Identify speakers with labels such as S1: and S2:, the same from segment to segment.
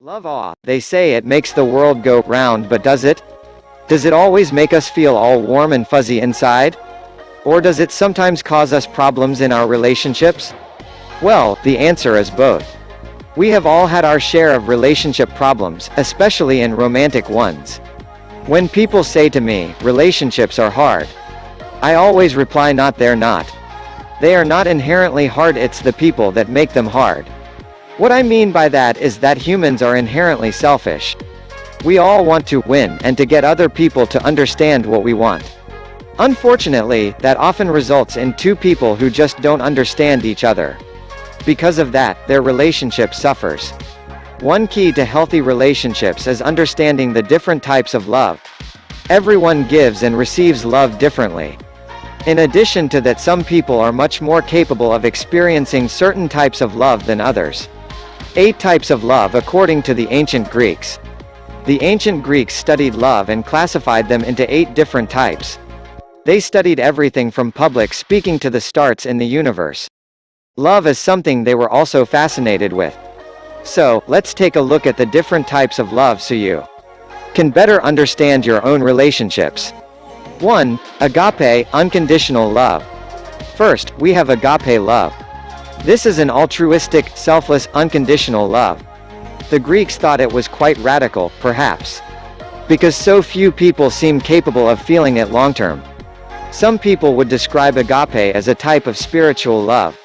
S1: Love awe. They say it makes the world go round, but does it? Does it always make us feel all warm and fuzzy inside? Or does it sometimes cause us problems in our relationships? Well, the answer is both. We have all had our share of relationship problems, especially in romantic ones. When people say to me, relationships are hard, I always reply, not, they're not. They are not inherently hard, it's the people that make them hard. What I mean by that is that humans are inherently selfish. We all want to win and to get other people to understand what we want. Unfortunately, that often results in two people who just don't understand each other. Because of that, their relationship suffers. One key to healthy relationships is understanding the different types of love. Everyone gives and receives love differently. In addition to that, some people are much more capable of experiencing certain types of love than others. 8 types of love according to the ancient Greeks. The ancient Greeks studied love and classified them into 8 different types. They studied everything from public speaking to the stars in the universe. Love is something they were also fascinated with. So, let's take a look at the different types of love so you can better understand your own relationships. 1. Agape, unconditional love. First, we have agape love. This is an altruistic, selfless, unconditional love. The Greeks thought it was quite radical, perhaps, because so few people seem capable of feeling it long-term. Some people would describe agape as a type of spiritual love.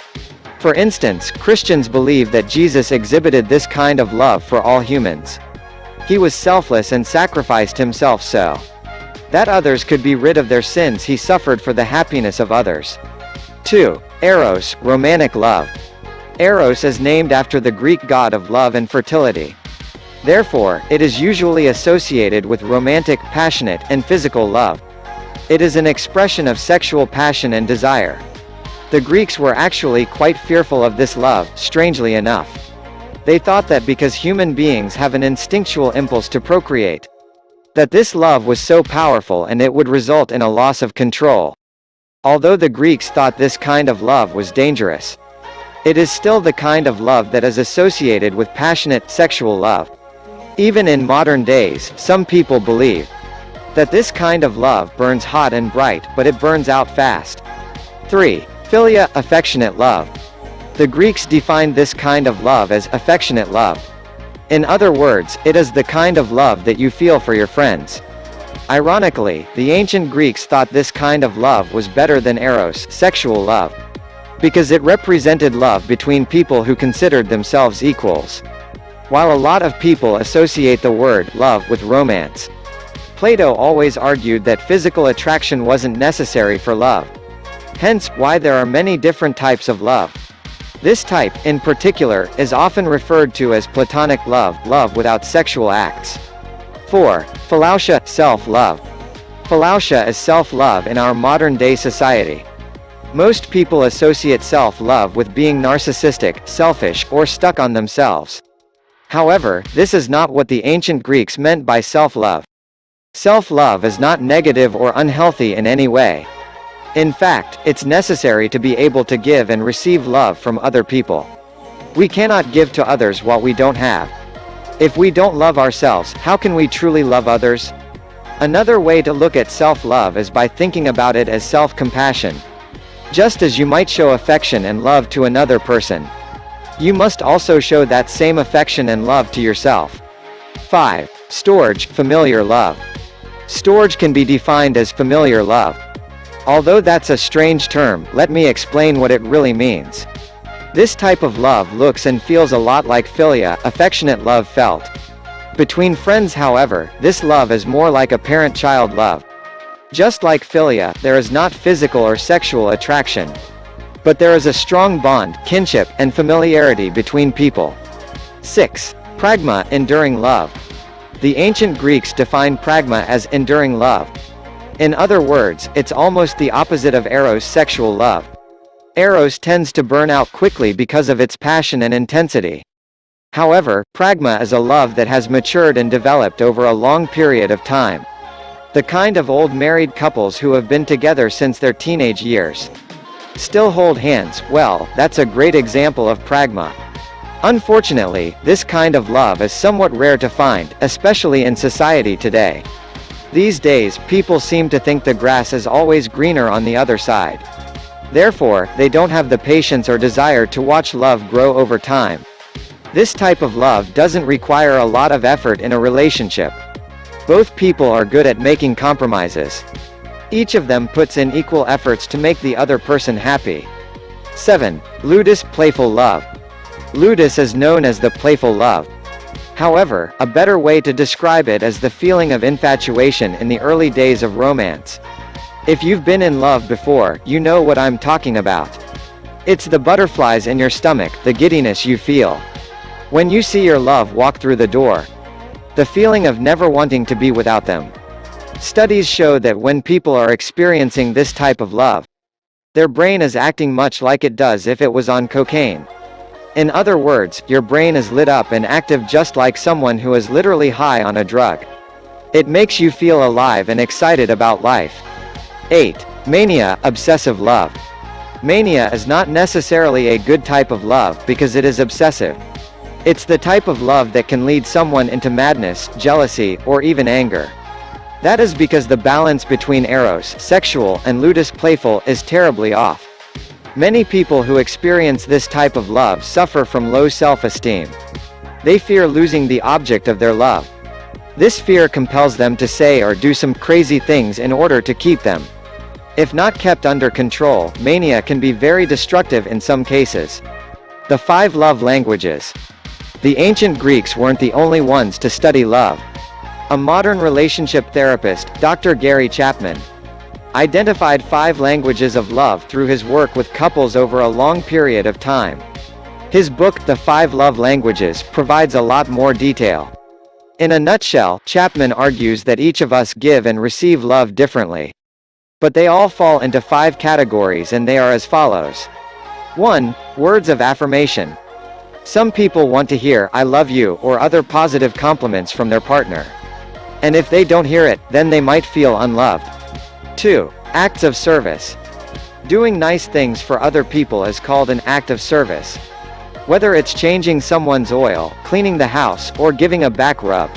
S1: For instance, Christians believe that Jesus exhibited this kind of love for all humans. He was selfless and sacrificed himself so that others could be rid of their sins. He suffered for the happiness of others. 2. Eros, romantic love. Eros is named after the Greek god of love and fertility. Therefore, it is usually associated with romantic, passionate, and physical love. It is an expression of sexual passion and desire. The Greeks were actually quite fearful of this love, strangely enough. They thought that because human beings have an instinctual impulse to procreate, that this love was so powerful and it would result in a loss of control. Although the Greeks thought this kind of love was dangerous, it is still the kind of love that is associated with passionate, sexual love. Even in modern days, some people believe that this kind of love burns hot and bright, but it burns out fast. 3. Philia, affectionate love. The Greeks defined this kind of love as affectionate love. In other words, it is the kind of love that you feel for your friends. Ironically, the ancient Greeks thought this kind of love was better than eros, sexual love, because it represented love between people who considered themselves equals. While a lot of people associate the word love with romance, Plato always argued that physical attraction wasn't necessary for love. Hence, why there are many different types of love. This type, in particular, is often referred to as platonic love, love without sexual acts. 4. Philautia, self-love. Philautia is self-love in our modern-day society. Most people associate self-love with being narcissistic, selfish, or stuck on themselves. However, this is not what the ancient Greeks meant by self-love. Self-love is not negative or unhealthy in any way. In fact, it's necessary to be able to give and receive love from other people. We cannot give to others what we don't have. If we don't love ourselves, how can we truly love others? Another way to look at self-love is by thinking about it as self-compassion. Just as you might show affection and love to another person, you must also show that same affection and love to yourself. 5. Storge, familiar love. Storge can be defined as familiar love. Although that's a strange term, let me explain what it really means. This type of love looks and feels a lot like philia, affectionate love felt between friends. However, this love is more like a parent-child love. Just like philia, there is not physical or sexual attraction, but there is a strong bond, kinship, and familiarity between people. 6. Pragma, enduring love. The ancient Greeks defined pragma as enduring love. In other words, it's almost the opposite of eros, sexual love. Eros tends to burn out quickly because of its passion and intensity. However, pragma is a love that has matured and developed over a long period of time. The kind of old married couples who have been together since their teenage years still hold hands. Well, that's a great example of pragma. Unfortunately, this kind of love is somewhat rare to find, especially in society today. These days, people seem to think the grass is always greener on the other side. Therefore, they don't have the patience or desire to watch love grow over time. This type of love doesn't require a lot of effort in a relationship. Both people are good at making compromises. Each of them puts in equal efforts to make the other person happy. 7. Ludus playful love. Ludus is known as the playful love. However, a better way to describe it is the feeling of infatuation in the early days of romance. If you've been in love before, you know what I'm talking about. It's the butterflies in your stomach, the giddiness you feel when you see your love walk through the door. The feeling of never wanting to be without them. Studies show that when people are experiencing this type of love, their brain is acting much like it does if it was on cocaine. In other words, your brain is lit up and active just like someone who is literally high on a drug. It makes you feel alive and excited about life. 8. Mania, obsessive love. Mania is not necessarily a good type of love because it is obsessive. It's the type of love that can lead someone into madness, jealousy, or even anger. That is because the balance between eros, sexual, and ludus, playful, is terribly off. Many people who experience this type of love suffer from low self-esteem. They fear losing the object of their love. This fear compels them to say or do some crazy things in order to keep them. If not kept under control, mania can be very destructive in some cases. The 5 love languages. The ancient Greeks weren't the only ones to study love. A modern relationship therapist, Dr. Gary Chapman, identified 5 languages of love through his work with couples over a long period of time. His book, The 5 Love Languages, provides a lot more detail. In a nutshell, Chapman argues that each of us give and receive love differently. But they all fall into 5 categories, and they are as follows. 1. Words of affirmation. Some people want to hear "I love you" or other positive compliments from their partner. And if they don't hear it, then they might feel unloved. 2. Acts of service. Doing nice things for other people is called an act of service. Whether it's changing someone's oil, cleaning the house, or giving a back rub.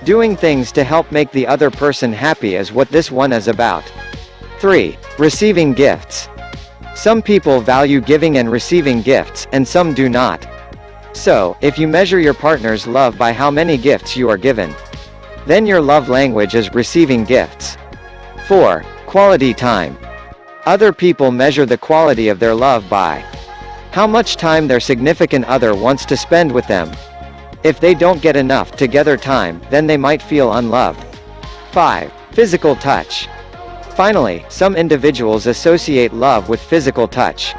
S1: Doing things to help make the other person happy is what this one is about. 3. Receiving gifts. Some people value giving and receiving gifts, and some do not. So, if you measure your partner's love by how many gifts you are given, then your love language is receiving gifts. 4. Quality time. Other people measure the quality of their love by how much time their significant other wants to spend with them. If they don't get enough together time, then they might feel unloved. 5. Physical touch. Finally, some individuals associate love with physical touch.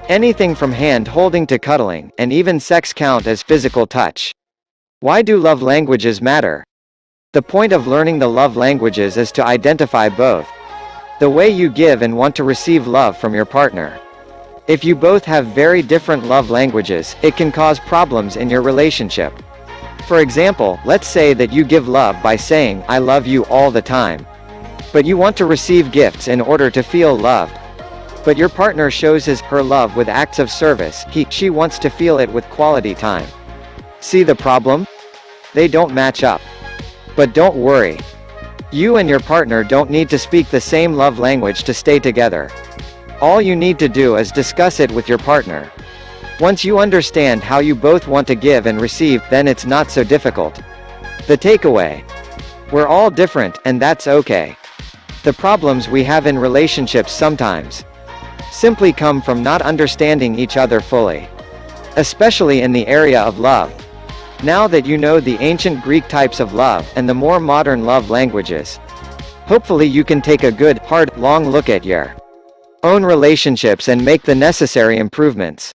S1: Anything from hand-holding to cuddling, and even sex count as physical touch. Why do love languages matter? The point of learning the love languages is to identify both the way you give and want to receive love from your partner. If you both have very different love languages, it can cause problems in your relationship. For example, let's say that you give love by saying "I love you" all the time. But you want to receive gifts in order to feel loved. But your partner shows her love with acts of service. She wants to feel it with quality time. See the problem? They don't match up. But don't worry. You and your partner don't need to speak the same love language to stay together. All you need to do is discuss it with your partner. Once you understand how you both want to give and receive, then it's not so difficult. The takeaway: we're all different, and that's okay. The problems we have in relationships sometimes simply come from not understanding each other fully, especially in the area of love. Now that you know the ancient Greek types of love and the more modern love languages, hopefully you can take a good, hard, long look at your own relationships and make the necessary improvements.